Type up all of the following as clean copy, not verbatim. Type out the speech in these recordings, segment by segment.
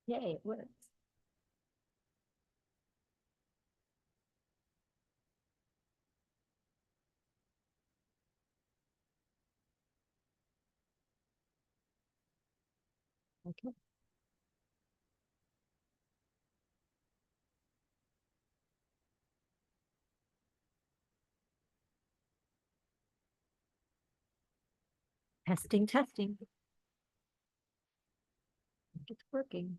Yay, it works. Okay. Testing, testing. I think it's working.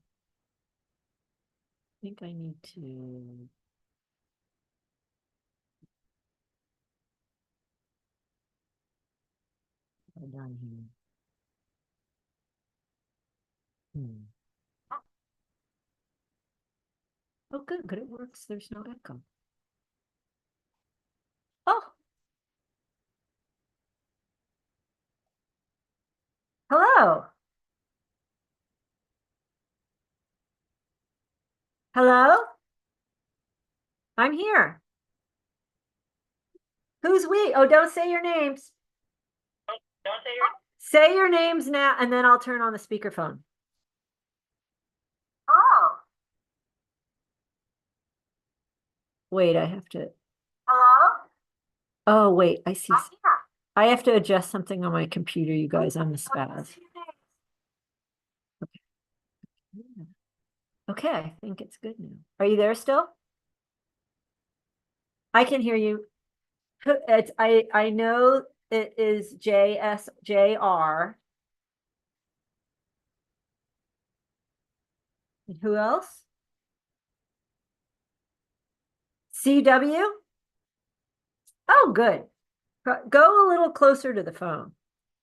I think I need to. Go down here. Hmm. Oh, good, good. It works. There's no echo. Oh, hello. Hello? I'm here. Who's we? Oh, don't say your names. Don't say your. Say your names now, and then I'll turn on the speakerphone. Oh, Wait, I have to. hello? Oh, wait, I see. I'm here. I have to adjust something on my computer, you guys. I'm a What's spaz. your name? Okay, I think it's good now. Are you there still? I can hear you. It's I know it is JSJR. And who else? CW? Oh, good. Go a little closer to the phone.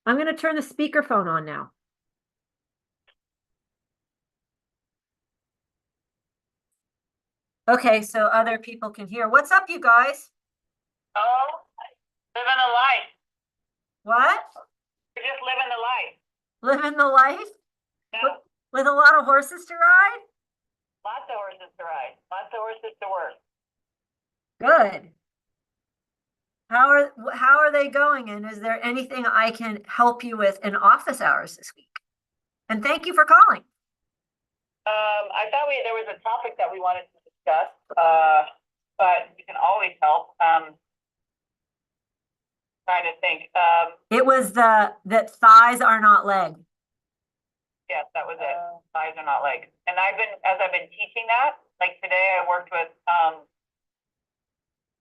I'm going to turn the speakerphone on now. Okay, so other people can hear. What's up, you guys? Oh, living a life. What? You're just living the life. Living the life? Yeah. With a lot of horses to ride? Lots of horses to ride. Lots of horses to work. Good. How are they going? And is there anything I can help you with in office hours this week? And thank you for calling. I thought there was a topic that we wanted to discuss, but you can always help. Trying to think. It was that thighs are not leg. Yes, that was it. Thighs are not legs. And as I've been teaching that, like today I worked with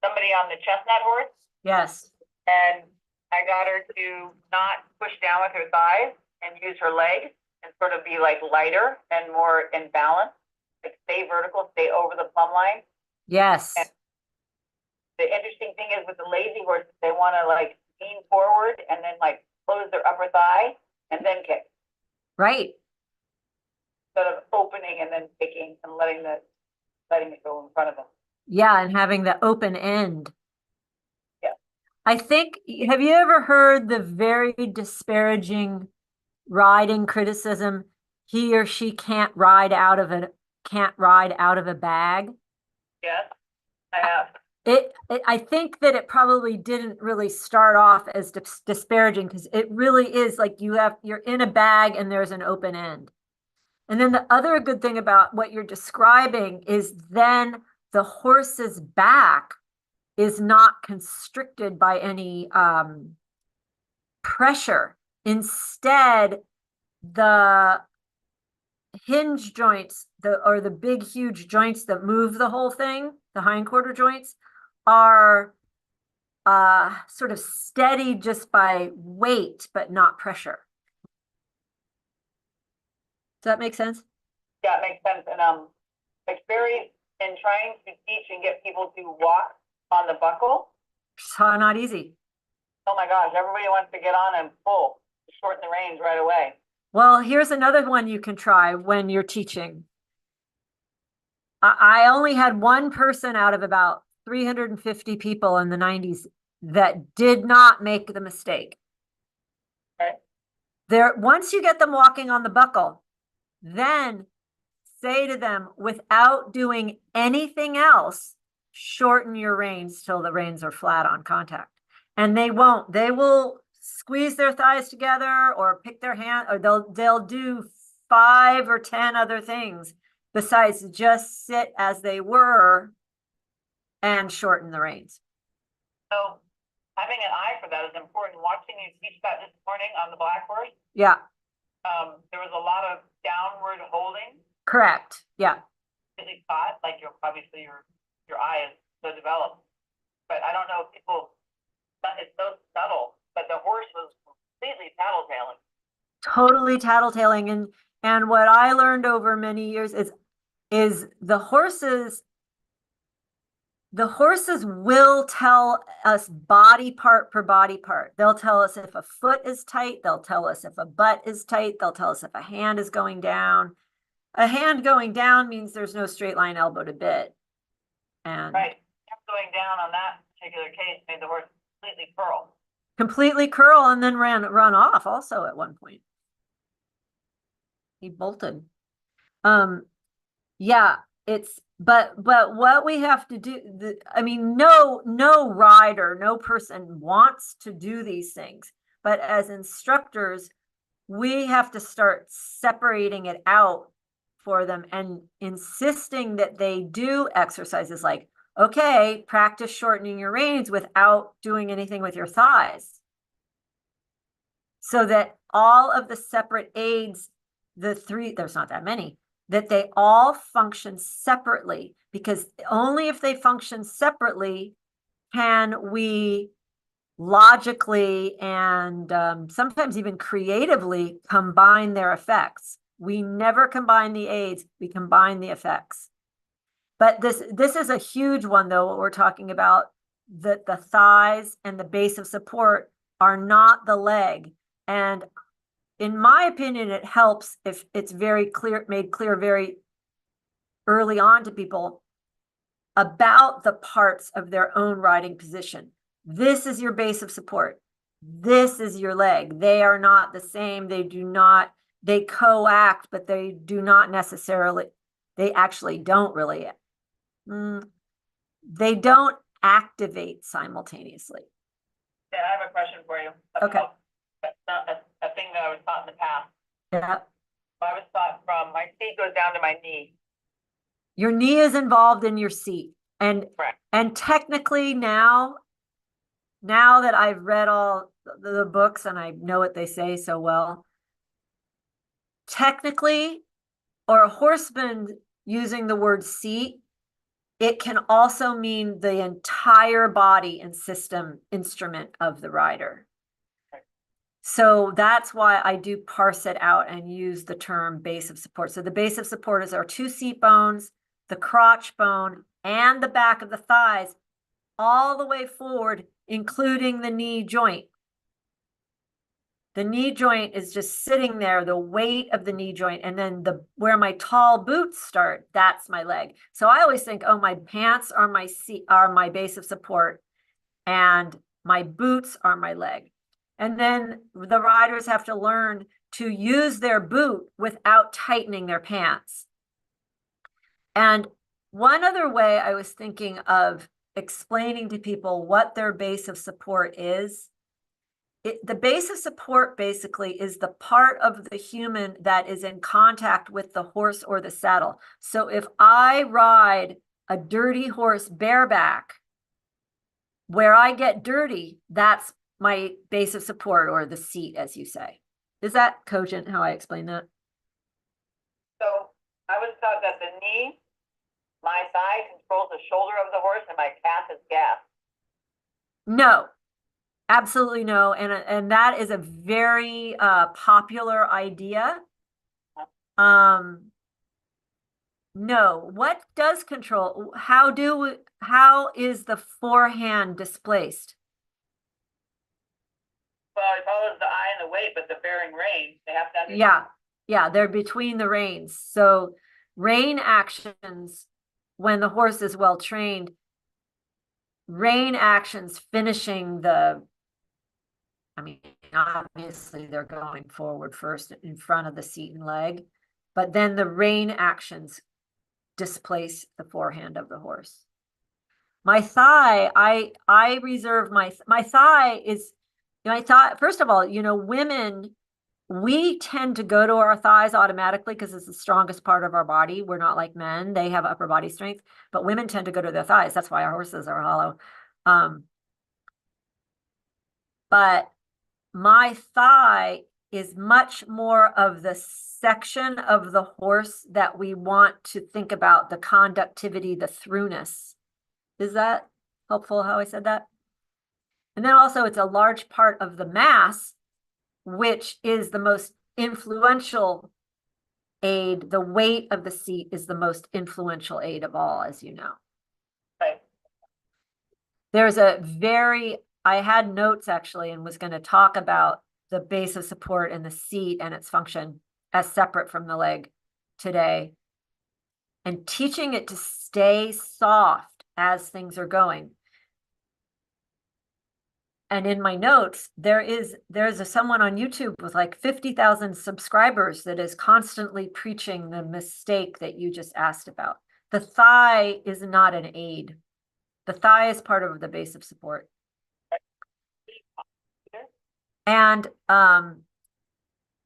somebody on the chestnut horse, Yes. and I got her to not push down with her thighs and use her legs and sort of be like lighter and more in balance, like stay vertical, stay over the plumb line. Yes. And the interesting thing is with the lazy horses, they want to like lean forward and then like close their upper thigh and then kick. Right. Instead of opening and then kicking and letting it go in front of them. Yeah, and having the open end. Yeah. I think, have you ever heard the very disparaging riding criticism? He or she can't ride out of a bag. Yes, I have. I think that it probably didn't really start off as disparaging because it really is like you're in a bag and there's an open end. And then the other good thing about what you're describing is then the horse's back is not constricted by any pressure. Instead, the hinge joints, the big huge joints that move the whole thing, the hindquarter joints, are sort of steady just by weight, but not pressure. Does that make sense? Yeah, it makes sense. And experience in trying to teach and get people to walk on the buckle. So not easy. Oh my gosh, everybody wants to get on and pull, shorten the reins right away. Well, here's another one you can try when you're teaching. I only had one person out of about 350 people in the 90s that did not make the mistake. Okay. Once you get them walking on the buckle, then say to them, without doing anything else, shorten your reins till the reins are flat on contact. And they won't. They will squeeze their thighs together or pick their hand, or they'll do 5 or 10 other things besides just sit as they were and shorten the reins. So having an eye for that is important. Watching you teach that this morning on the black horse, Yeah, there was a lot of downward holding, correct. Yeah. really caught, like obviously your eye is so developed. But I don't know if people, it's so subtle, but the horse was completely tattletaling. Totally tattletaling. And what I learned over many years is the horses will tell us body part per body part. They'll tell us if a foot is tight. They'll tell us if a butt is tight. They'll tell us if a hand is going down. A hand going down means there's no straight line elbow to bit. And right, going down on that particular case made the horse completely curl and then run off also at one point. He bolted. Yeah, but what we have to do, I mean, no rider, no person wants to do these things, but as instructors, we have to start separating it out for them and insisting that they do exercises like, okay, practice shortening your reins without doing anything with your thighs. So that all of the separate aids, there's not that many, that they all function separately, because only if they function separately can we logically and sometimes even creatively combine their effects. We never combine the aids, we combine the effects. But this is a huge one, though, what we're talking about, that the thighs and the base of support are not the leg. And in my opinion, it helps if it's made clear very early on to people about the parts of their own riding position. This is your base of support. This is your leg. They are not the same. They co-act, but they do not necessarily, they actually don't really, they don't activate simultaneously. Yeah, I have a question for you. Okay. A thing that I was taught in the past. Yeah. I was taught from my seat goes down to my knee. Your knee is involved in your seat. Correct. And technically now that I've read all the books and I know what they say so well, technically, or a horseman using the word seat, it can also mean the entire body and system instrument of the rider. So that's why I do parse it out and use the term base of support. So the base of support is our 2 seat bones, the crotch bone, and the back of the thighs, all the way forward, including the knee joint. The knee joint is just sitting there, the weight of the knee joint, and then where my tall boots start, that's my leg. So I always think, oh, my pants are my base of support, and my boots are my leg. And then the riders have to learn to use their boot without tightening their pants. And one other way I was thinking of explaining to people what their base of support is, the base of support basically is the part of the human that is in contact with the horse or the saddle. So if I ride a dirty horse bareback, where I get dirty, that's my base of support, or the seat, as you say. Is that cogent how I explain that? So I was taught that the knee, my thigh, controls the shoulder of the horse, and my calf is gas. No, absolutely no. And that is a very popular idea. No, what does control? How is the forehand displaced? Well, it follows the eye and the weight, but the bearing reins, they have to understand. Yeah, they're between the reins. So rein actions, when the horse is well trained, rein actions finishing I mean, obviously they're going forward first in front of the seat and leg, but then the rein actions displace the forehand of the horse. My thigh, I reserve my thigh is, first of all, women we tend to go to our thighs automatically because it's the strongest part of our body. We're not like men. They have upper body strength, but women tend to go to their thighs. That's why our horses are hollow. But my thigh is much more of the section of the horse that we want to think about, the conductivity, the throughness. Is that helpful how I said that? And then also it's a large part of the mass, which is the most influential aid. The weight of the seat is the most influential aid of all, as you know. Right. There's I had notes actually and was going to talk about the base of support in the seat and its function as separate from the leg today. And teaching it to stay soft as things are going. And in my notes, there's someone on YouTube with like 50,000 subscribers that is constantly preaching the mistake that you just asked about. The thigh is not an aid. The thigh is part of the base of support. And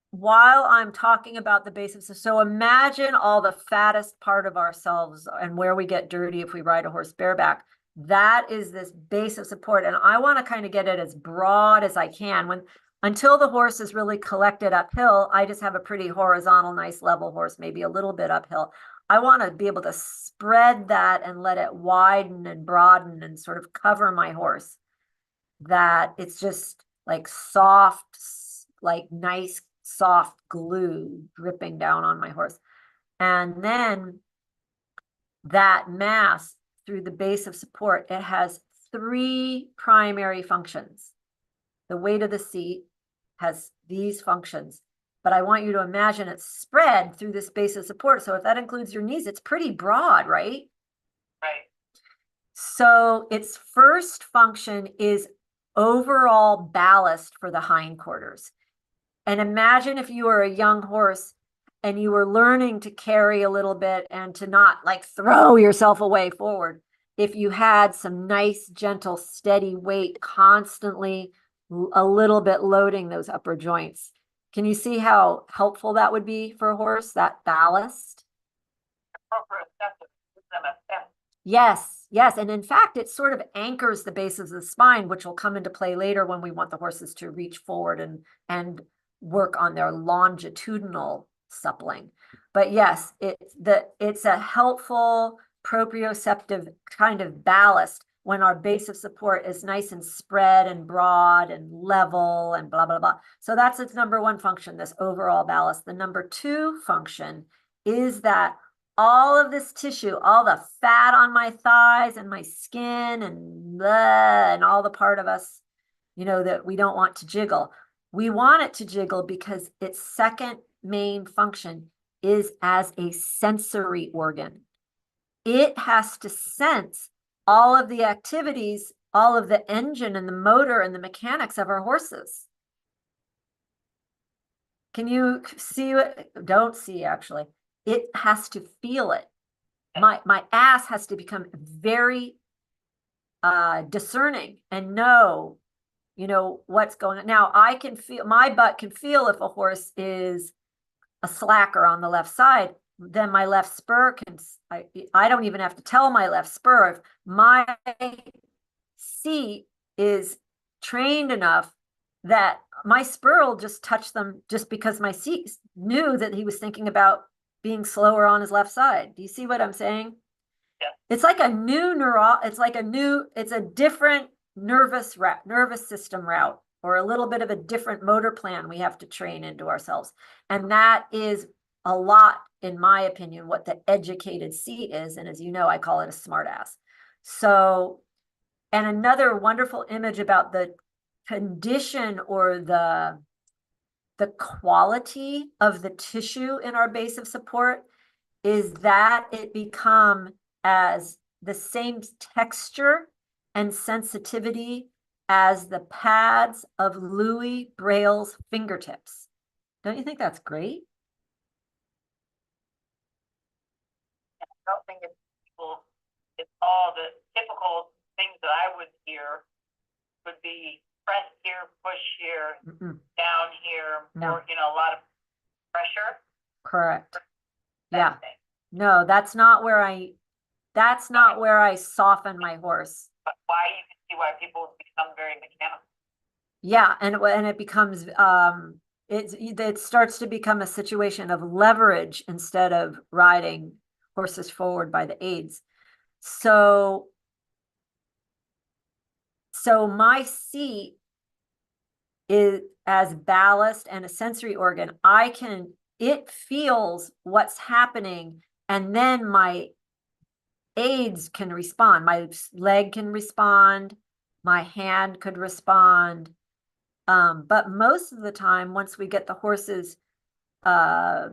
while I'm talking about the base of, so imagine all the fattest part of ourselves and where we get dirty if we ride a horse bareback. That is this base of support. And I want to kind of get it as broad as I can. Until the horse is really collected uphill, I just have a pretty horizontal, nice level horse, maybe a little bit uphill. I want to be able to spread that and let it widen and broaden and sort of cover my horse. That it's just like soft, like nice, soft glue dripping down on my horse. And then that mass through the base of support, it has 3 primary functions. The weight of the seat has these functions, but I want you to imagine it's spread through this base of support. So if that includes your knees, it's pretty broad, right? Right. So its first function is overall ballast for the hindquarters. And imagine if you were a young horse and you were learning to carry a little bit and to not like throw yourself away forward. If you had some nice, gentle, steady weight constantly a little bit loading those upper joints. Can you see how helpful that would be for a horse, that ballast? Yes, yes. And in fact, it sort of anchors the base of the spine, which will come into play later when we want the horses to reach forward and work on their longitudinal suppling. But yes, it's a helpful proprioceptive kind of ballast when our base of support is nice and spread and broad and level and blah, blah, blah. So that's its number 1 function, this overall ballast. The number 2 function is that all of this tissue, all the fat on my thighs and my skin and all the part of us, that we don't want to jiggle. We want it to jiggle because its second main function is as a sensory organ. It has to sense all of the activities, all of the engine and the motor and the mechanics of our horses. Can you see it? Don't see, actually. It has to feel it. My ass has to become very discerning and know, what's going on. Now I can feel, my butt can feel if a horse is a slacker on the left side. Then my left spur can, I don't even have to tell my left spur. If my seat is trained enough that my spur will just touch them just because my seat knew that he was thinking about being slower on his left side. Do you see what I'm saying? Yeah. It's like a new it's a different nervous system route, or a little bit of a different motor plan we have to train into ourselves. And that is a lot, in my opinion, what the educated seat is. And as you know, I call it a smart ass. So, and another wonderful image about the condition or the quality of the tissue in our base of support is that it become as the same texture and sensitivity as the pads of Louis Braille's fingertips. Don't you think that's great? I don't think it's all the typical things that I would hear would be press here, push here, Mm-mm. down here, No. or, a lot of pressure. Correct. That Yeah. thing. No, that's not where I soften my horse. But why you can see why people become very mechanical. Yeah, and it becomes it starts to become a situation of leverage instead of riding horses forward by the aids. So my seat is as ballast and a sensory organ. It feels what's happening, and then my aids can respond. My leg can respond, my hand could respond. But most of the time, once we get the horses uh,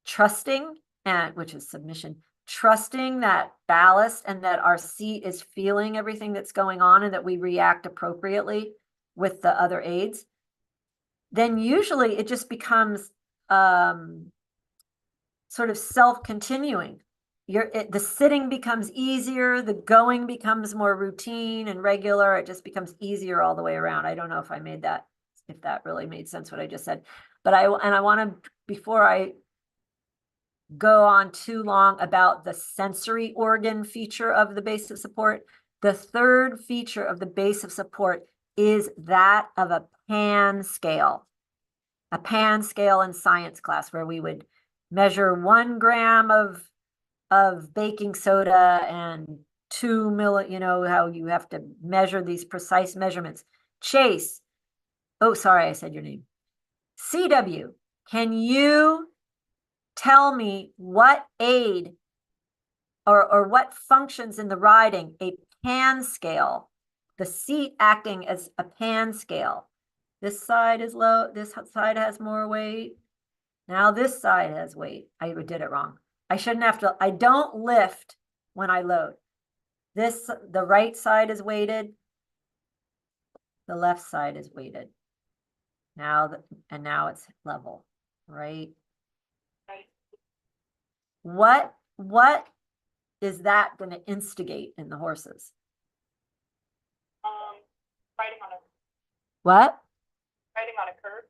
trusting, and which is submission, trusting that ballast and that our seat is feeling everything that's going on and that we react appropriately with the other aids, then usually it just becomes sort of self-continuing. The sitting becomes easier, the going becomes more routine and regular. It just becomes easier all the way around. I don't know if that really made sense what I just said. But I want to, before I go on too long about the sensory organ feature of the base of support, the third feature of the base of support is that of a pan scale. A pan scale in science class where we would measure 1 gram of baking soda and 2 how you have to measure these precise measurements. Chase, oh, sorry, I said your name. CW, can you tell me what aid or what functions in the riding a pan scale, the seat acting as a pan scale? This side is low, this side has more weight. Now this side has weight. I did it wrong. I shouldn't have to, I don't lift when I load. The right side is weighted. The left side is weighted. Now, now it's level, right? What is that going to instigate in the horses? Riding on a What? riding on a curve.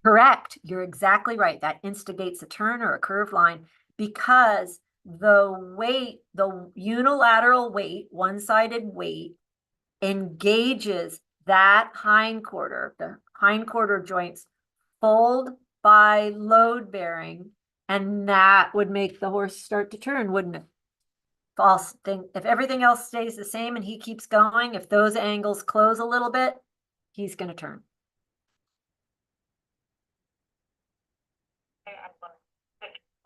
Correct. You're exactly right. That instigates a turn or a curved line because the unilateral weight, one-sided weight, engages that hindquarter. The hindquarter joints fold by load bearing, and that would make the horse start to turn, wouldn't it? False thing. If everything else stays the same and he keeps going, if those angles close a little bit, he's going to turn.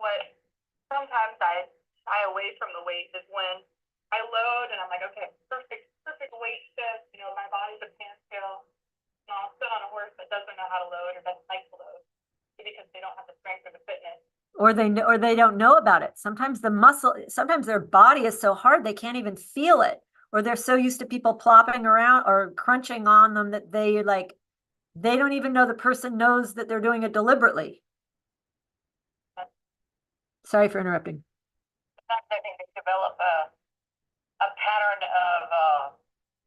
What sometimes I shy away from the weight is when I load and I'm like, okay, perfect weight shift. My body's a pan scale. I'll sit on a horse that doesn't know how to load or doesn't like to load because they don't have the strength or the fitness. Or they don't know about it. Sometimes sometimes their body is so hard they can't even feel it, or they're so used to people plopping around or crunching on them that they don't even know the person knows that they're doing it deliberately. Sorry for interrupting. Sometimes I think they develop a pattern of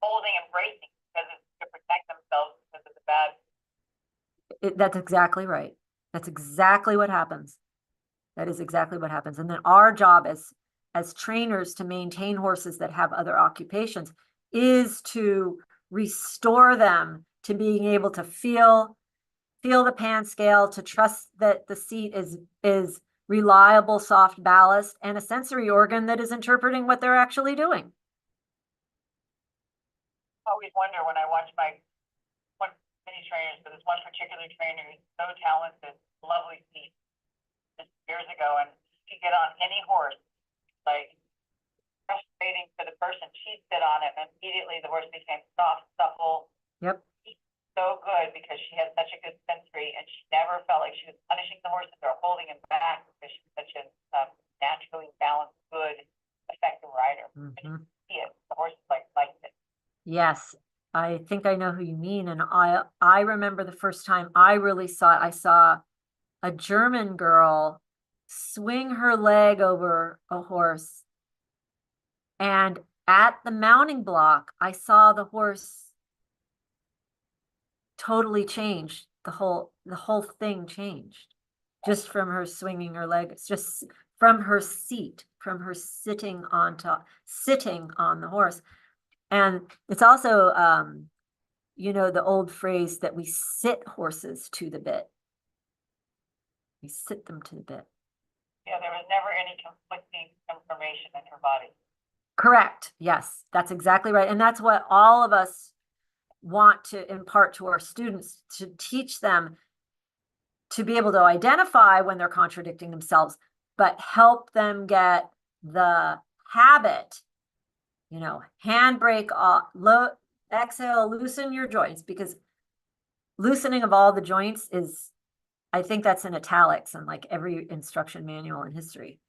holding and bracing because it's to protect themselves because of the bad. That's exactly right. That's exactly what happens. That is exactly what happens. And then our job as trainers to maintain horses that have other occupations is to restore them to being able to feel the pan scale, to trust that the seat is reliable, soft ballast, and a sensory organ that is interpreting what they're actually doing. I always wonder when I watch my many trainers, but this one particular trainer is so talented, lovely seat, years ago, and she could get on any horse, like frustrating to the person. She'd sit on it, and immediately the horse became soft, supple. Yep. So good because she had such a good sensory, and she never felt like she was punishing the horses or holding him back because she was such a naturally balanced, good, effective rider. Mm-hmm. See it. The horses liked it. Yes, I think I know who you mean. And I remember the first time I really saw it. I saw a German girl swing her leg over a horse. And at the mounting block, I saw the horse totally changed. The whole thing changed just from her swinging her leg. It's just from her seat, from her sitting on the horse. And it's also, the old phrase that we sit horses to the bit. We sit them to the bit. Yeah, there was never any conflicting information in her body. Correct. Yes, that's exactly right. And that's what all of us want to impart to our students, to teach them to be able to identify when they're contradicting themselves, but help them get the habit, handbrake off, exhale, loosen your joints, because loosening of all the joints is, I think that's in italics in like every instruction manual in history.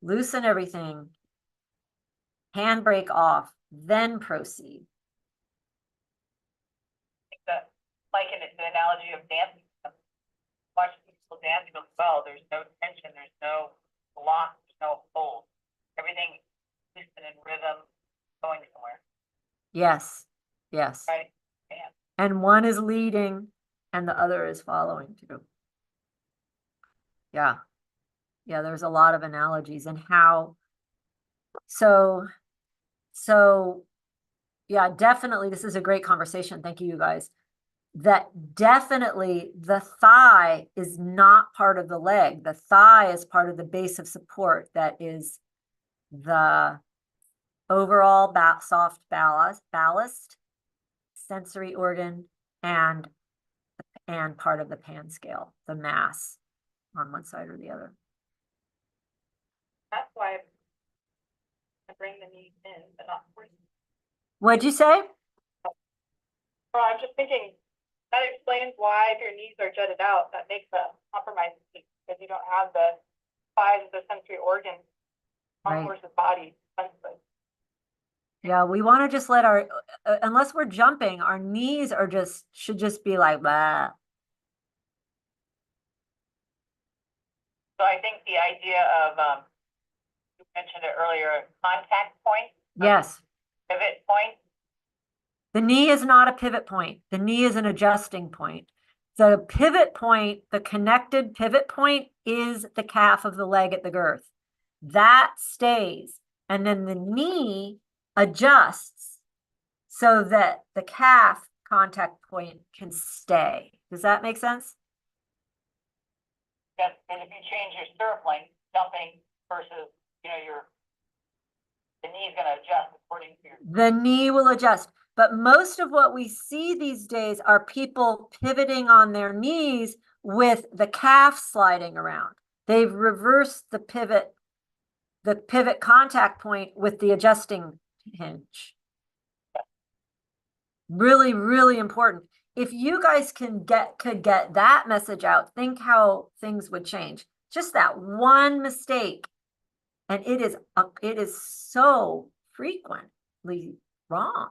Loosen everything, handbrake off, then proceed. I think that, like in the analogy of dancing, watch people dancing as well. There's no tension, there's no lock, there's no hold. Everything is in rhythm, going somewhere. Yes. Yes. Right? Yeah. And one is leading and the other is following too. Yeah. Yeah, there's a lot of analogies and how. So yeah, definitely this is a great conversation. Thank you guys. That definitely the thigh is not part of the leg. The thigh is part of the base of support that is the overall soft ballast, sensory organ, and part of the pan scale, the mass on one side or the other. That's why I bring the knees in, but not forcing. What'd you say? Oh, I'm just thinking that explains why if your knees are jutted out, that makes a compromise because you don't have the thighs of the sensory organs on the horse's body. Yeah, we want to just let unless we're jumping, our knees should just be like blah. So I think the idea of you mentioned it earlier, contact point. Yes. Pivot point. The knee is not a pivot point. The knee is an adjusting point. The pivot point, the connected pivot point, is the calf of the leg at the girth. That stays. And then the knee adjusts so that the calf contact point can stay. Does that make sense? Yes, and if you change your stirrup length, jumping versus, the knee is going to adjust according to your. The knee will adjust. But most of what we see these days are people pivoting on their knees with the calf sliding around. They've reversed the pivot contact point with the adjusting hinge. Really, really important. If you guys could get that message out, think how things would change. Just that one mistake. And it is so frequently wrong.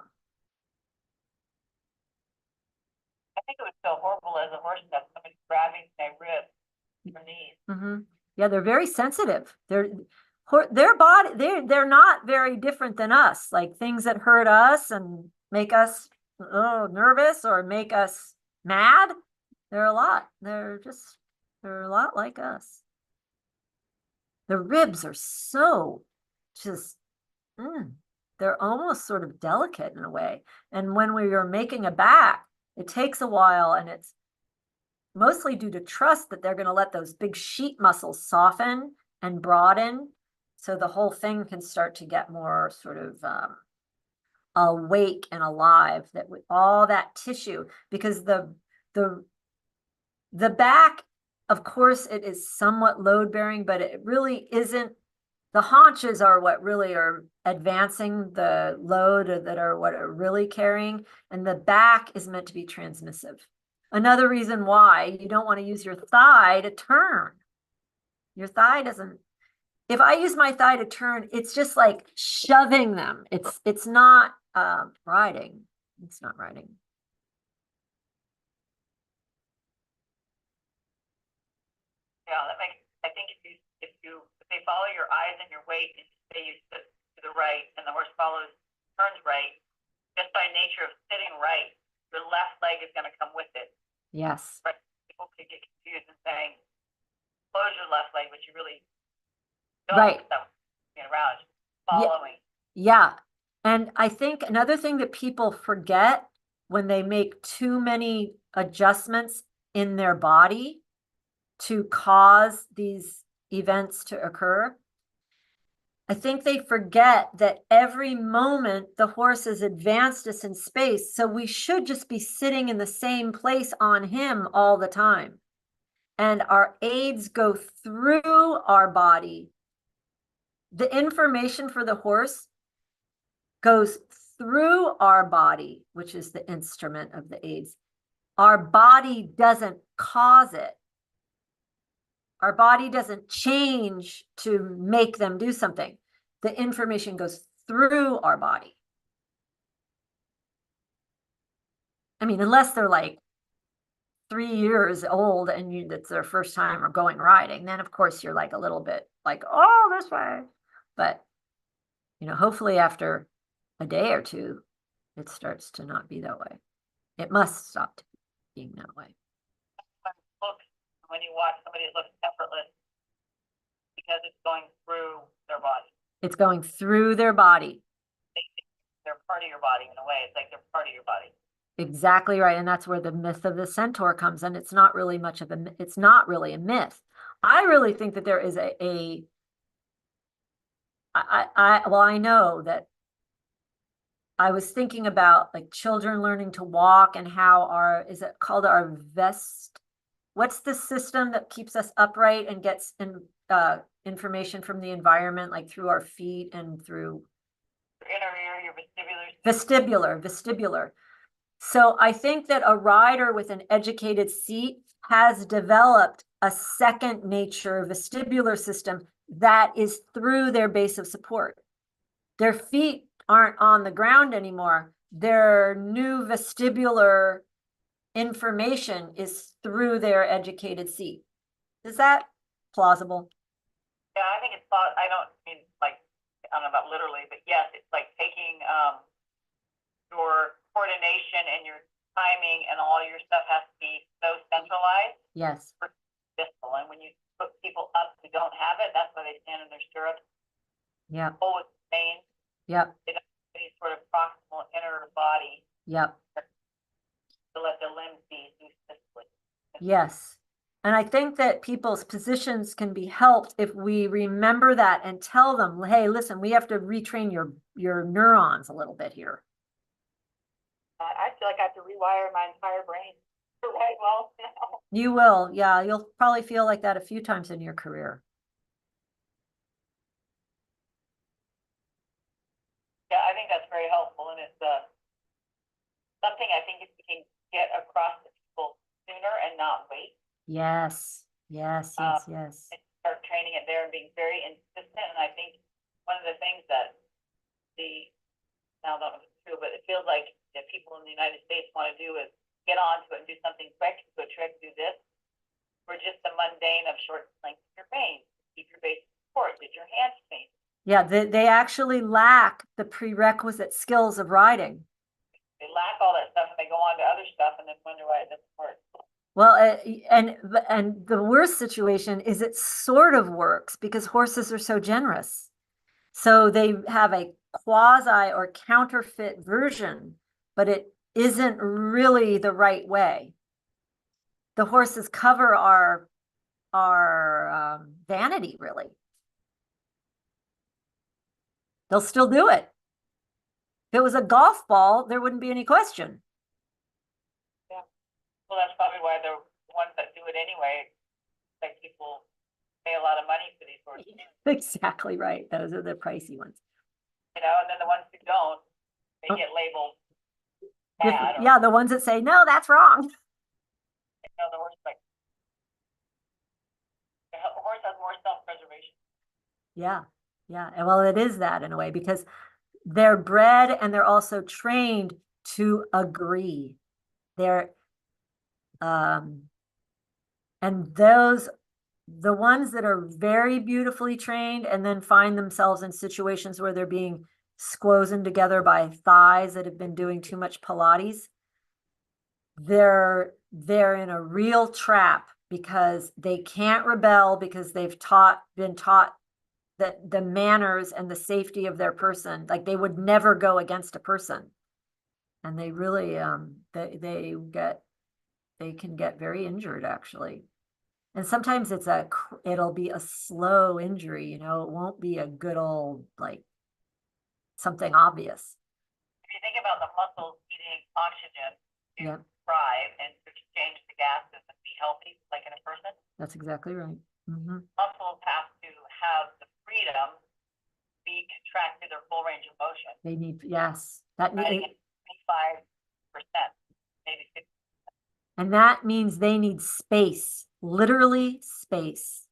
I think it was so horrible as a horse that somebody grabbing my ribs or knees. Mm-hmm. Yeah, they're very sensitive. Their body, they're not very different than us. Like things that hurt us and make us nervous or make us mad. They're a lot like us. The ribs are so just, they're almost sort of delicate in a way. And when we are making a back, it takes a while, and it's mostly due to trust that they're going to let those big sheet muscles soften and broaden, so the whole thing can start to get more sort of awake and alive, that with all that tissue, because the back, of course, it is somewhat load bearing, but it really isn't. The haunches are what really are advancing the load, or that are what are really carrying, and the back is meant to be transmissive. Another reason why you don't want to use your thigh to turn. Your thigh doesn't. If I use my thigh to turn, it's just like shoving them. It's not riding. It's not riding. Yeah, I think if they follow your eyes and your weight, and say you sit to the right and the horse turns right, just by nature of sitting right, your left leg is going to come Yes. Right? People could get confused and saying, close your left leg, but you really don't. Right. That around, Yeah. following. Yeah. And I think another thing that people forget when they make too many adjustments in their body to cause these events to occur, I think they forget that every moment the horse has advanced us in space, so we should just be sitting in the same place on him all the time. And our aids go through our body. The information for the horse goes through our body, which is the instrument of the aids. Our body doesn't cause it. Our body doesn't change to make them do something. The information goes through our body. I mean, unless they're like 3 years old and it's their first time or going riding, then of course you're like a little bit like, oh, this way. But, hopefully after a day or two, it starts to not be that way. It must stop being that way. Look, when you watch somebody that looks effortless, because it's going through their body. It's going through their body. They're part of your body in a way. It's like they're part of your body. Exactly right. And that's where the myth of the centaur comes in. It's not really it's not really a myth. I really think that there is I know that I was thinking about like children learning to walk and how is it called our vest? What's the system that keeps us upright and gets information from the environment, like through our feet and through your inner ear, your vestibular. So I think that a rider with an educated seat has developed a second nature vestibular system that is through their base of support. Their feet aren't on the ground anymore. Their new vestibular information is through their educated seat. Is that plausible? Yeah, I think it's plausible. I don't mean like, I don't know about literally, but yes, it's like taking your coordination and your timing and all your stuff has to be so centralized. Yes. For discipline. And when you put people up who don't have it, that's why they stand in their stirrups. Yeah. Pull with the mane. Yep. They don't have any sort of proximal inner body. Yep. To let the limbs be physically. Yes. And I think that people's positions can be helped if we remember that and tell them, hey, listen, we have to retrain your neurons a little bit here. I feel like I have to rewire my entire brain. Right, well, you will. Yeah, you'll probably feel like that a few times in your career. Yeah, I think that's very helpful, and it's something I think if we can get across to people sooner and not wait. Yes, yes. And start training it there and being very insistent. And I think one of the things that now I don't know if it's true, but it feels like that people in the United States want to do is get onto it and do something quick, do a trick, do this. We're just the mundane of short length of your vein, keep your base support, get your hands trained. Yeah, they actually lack the prerequisite skills of riding. They lack all that stuff and they go on to other stuff and then wonder why it doesn't work. Well, and the worst situation is it sort of works because horses are so generous. So they have a quasi or counterfeit version, but it isn't really the right way. The horses cover our vanity, really. They'll still do it. If it was a golf ball, there wouldn't be any question. Yeah. Well, that's probably why the ones that do it anyway, like people pay a lot of money for these horses. Exactly right. Those are the pricey ones. And then the ones who don't, they get labeled bad. Yeah, the ones that say, no, that's wrong. The horse has more self-preservation. Yeah. And well, it is that in a way because they're bred and they're also trained to agree. They're and the ones that are very beautifully trained and then find themselves in situations where they're being squozened together by thighs that have been doing too much Pilates, they're in a real trap because they can't rebel because been taught that the manners and the safety of their person, like they would never go against a person. And they really they can get very injured actually. And sometimes it'll be a slow injury, it won't be a good old like something obvious. If you think about the muscles needing oxygen to Yeah, thrive and to exchange the gases and be healthy, like in a person, that's exactly right. Mm-hmm. muscles have to have the freedom to be contracted their full range of motion. They need, yes, that Riding need, at 25%, maybe 50. and that means they need space, literally space.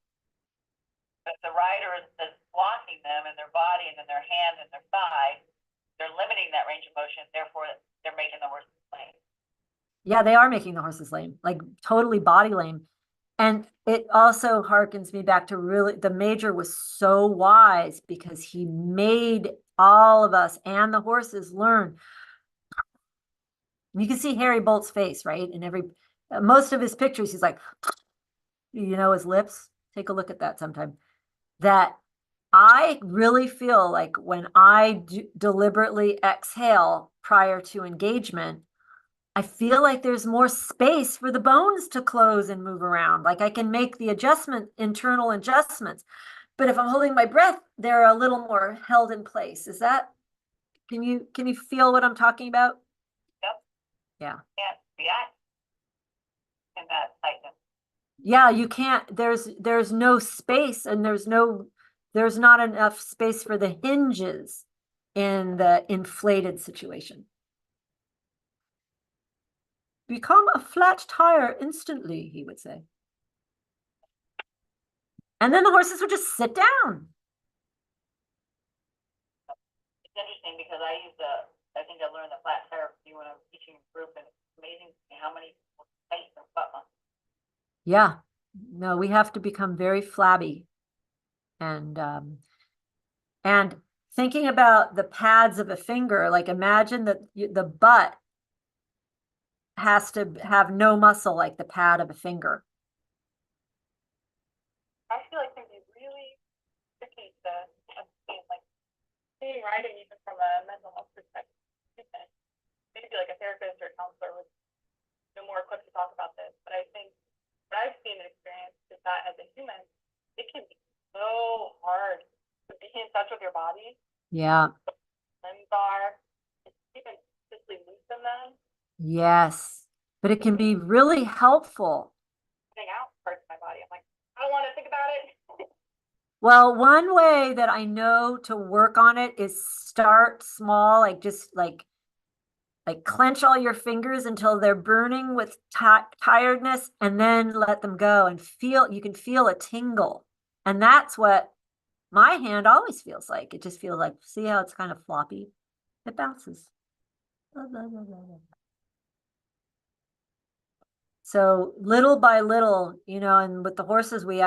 But the rider is blocking them in their body and in their hand and their thigh. They're limiting that range of motion. Therefore, they're making the horse lame. Yeah, they are making the horses lame, like totally body lame. And it also harkens me back to really, the major was so wise because he made all of us and the horses learn. You can see Harry Bolt's face, right? In most of his pictures, he's like, his lips. Take a look at that sometime. That I really feel like when I deliberately exhale prior to engagement, I feel like there's more space for the bones to close and move around. Like I can make the internal adjustments. But if I'm holding my breath, they're a little more held in place. Can you feel what I'm talking about? Yep. Yeah. Can't react in that tightness. Yeah, you can't, there's no space and there's not enough space for the hinges in the inflated situation. Become a flat tire instantly, he would say. And then the horses would just sit down. It's interesting because I think I learned the flat tire when I was teaching a group, and it's amazing to me how many people tighten their butt muscles. Yeah. No, we have to become very flabby. And thinking about the pads of a finger, like imagine that the butt has to have no muscle like the pad of a finger. I feel like it can be really tricky to understand, like seeing riding even from a mental health perspective. Maybe like a therapist or a counselor would know more equipped to talk about this. But I think what I've seen and experienced is that as a human, it can be so hard to be in touch with your body, Yeah. limbs are, even physically loosen them, Yes. But it can be really helpful. getting out parts of my body. I'm like, I don't want to think about it. Well, one way that I know to work on it is start small, like just like clench all your fingers until they're burning with tiredness and then let them go and you can feel a tingle. And that's what my hand always feels like. It just feels like, see how it's kind of floppy? It bounces. Blah, blah, blah, blah, blah. So little by little, and with the horses, we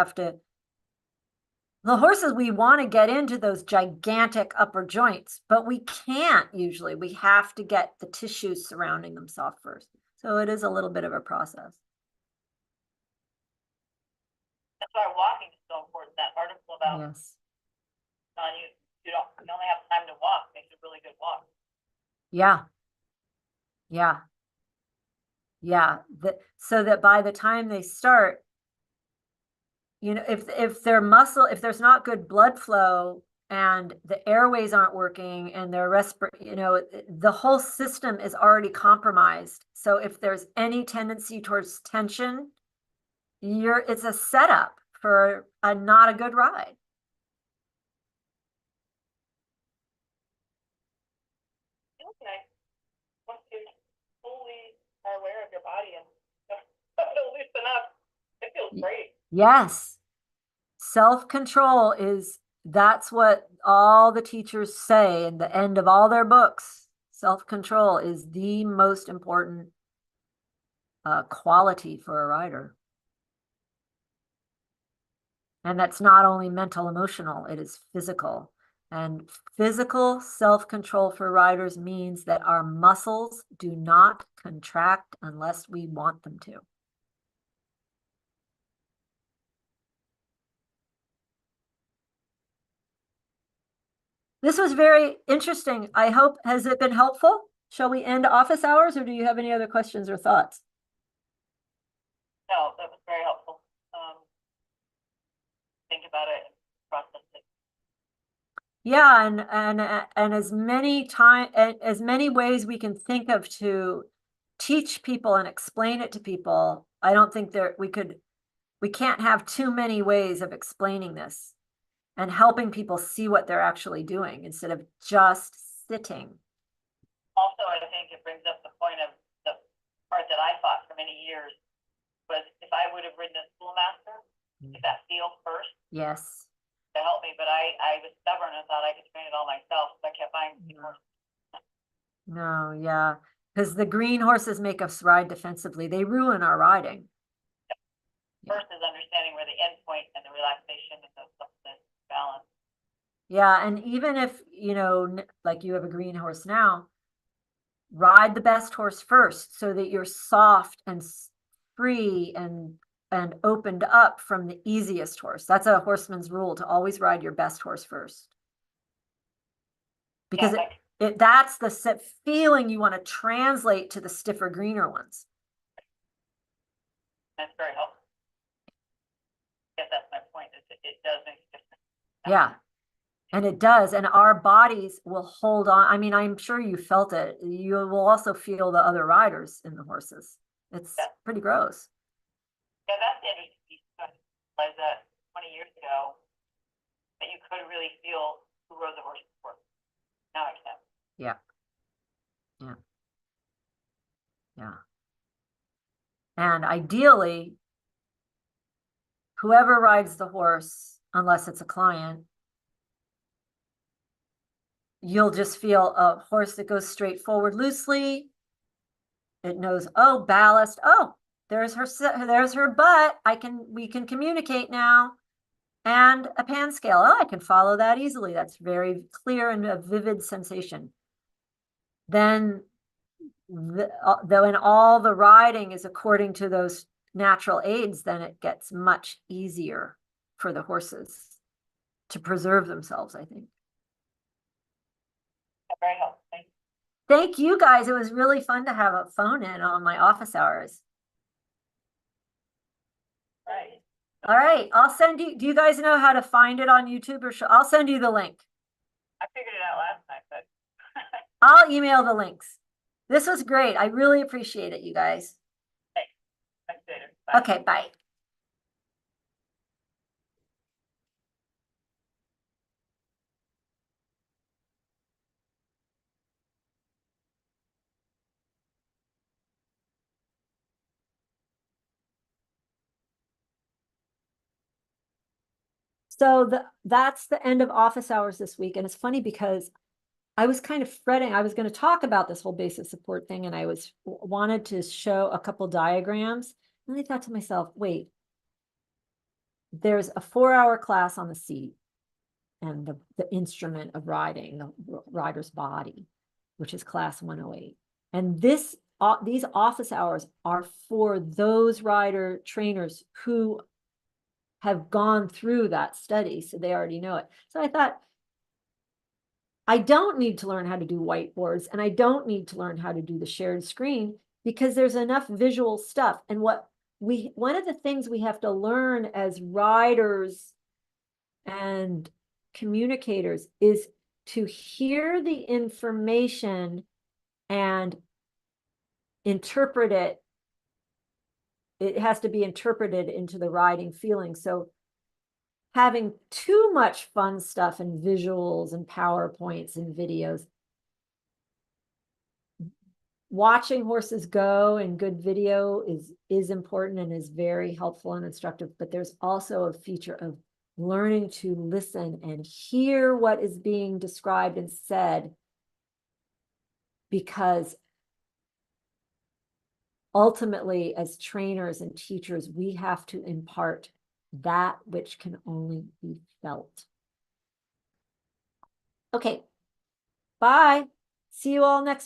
want to get into those gigantic upper joints, but we can't usually. We have to get the tissues surrounding them soft first. So it is a little bit of a process. That's why walking is so important. That article about Yes. You only have time to walk makes a really good walk. Yeah. Yeah. Yeah. So that by the time they start, if there's not good blood flow and the airways aren't working and their the whole system is already compromised. So if there's any tendency towards tension, it's a setup for not a good ride. Okay. Once you fully are aware of your body and it'll loosen up, it feels great. Yes. Self-control that's what all the teachers say in the end of all their books. Self-control is the most important quality for a rider. And that's not only mental, emotional, it is physical. And physical self-control for riders means that our muscles do not contract unless we want them to. This was very interesting. I hope, has it been helpful? Shall we end office hours, or do you have any other questions or thoughts? No, that was very helpful. Think about it, process it. Yeah, and as many ways we can think of to teach people and explain it to people. I don't think we can't have too many ways of explaining this and helping people see what they're actually doing instead of just sitting. Also, I think it brings up the point of the part that I fought for many years was if I would have ridden a schoolmaster, get that feel first Yes. to help me, but I was stubborn and thought I could train it all myself, so I kept buying horses. No, yeah. Because the green horses make us ride defensively. They ruin our riding. First is understanding where the end point and the relaxation and the balance. Yeah, and even if, like you have a green horse now, ride the best horse first so that you're soft and free and opened up from the easiest horse. That's a horseman's rule, to always ride your best horse first. Because Yeah, that's the feeling you want to translate to the stiffer, greener ones. that's very helpful. I guess that's my point, is it does make a difference. Yeah. And it does. And our bodies will hold on. I mean, I'm sure you felt it. You will also feel the other riders in the horses. It's pretty gross. Yeah, that's the interesting piece. I realized that 20 years ago that you could really feel who rode the horse before. Now I can. Yeah. Yeah. Yeah. And ideally, whoever rides the horse, unless it's a client, you'll just feel a horse that goes straight forward loosely. It knows, oh, ballast. Oh, there's her butt. We can communicate now. And a pan scale. Oh, I can follow that easily. That's very clear and a vivid sensation. Then though in all the riding is according to those natural aids, then it gets much easier for the horses to preserve themselves, I think. Very helpful. Thank you guys. It was really fun to have a phone in on my office hours. Right. All right. I'll send you. Do you guys know how to find it on YouTube, or I'll send you the link? I figured it out last night, but I'll email the links. This was great. I really appreciate it, you guys. thanks. Thanks, David. Bye. Okay, bye. So that's the end of office hours this week. And it's funny because I was kind of fretting. I was going to talk about this whole basic support thing, and I wanted to show a couple diagrams. And I thought to myself, wait, there's a 4-hour class on the seat and the instrument of riding, the rider's body, which is class 108. And these office hours are for those rider trainers who have gone through that study, so they already know it. So I thought, I don't need to learn how to do whiteboards, and I don't need to learn how to do the shared screen, because there's enough visual stuff. And one of the things we have to learn as riders and communicators is to hear the information and interpret it. It has to be interpreted into the riding feeling. So having too much fun stuff and visuals and PowerPoints and videos, watching horses go and good video is important and is very helpful and instructive, but there's also a feature of learning to listen and hear what is being described and said, because ultimately, as trainers and teachers, we have to impart that which can only be felt. Okay. Bye. See you all next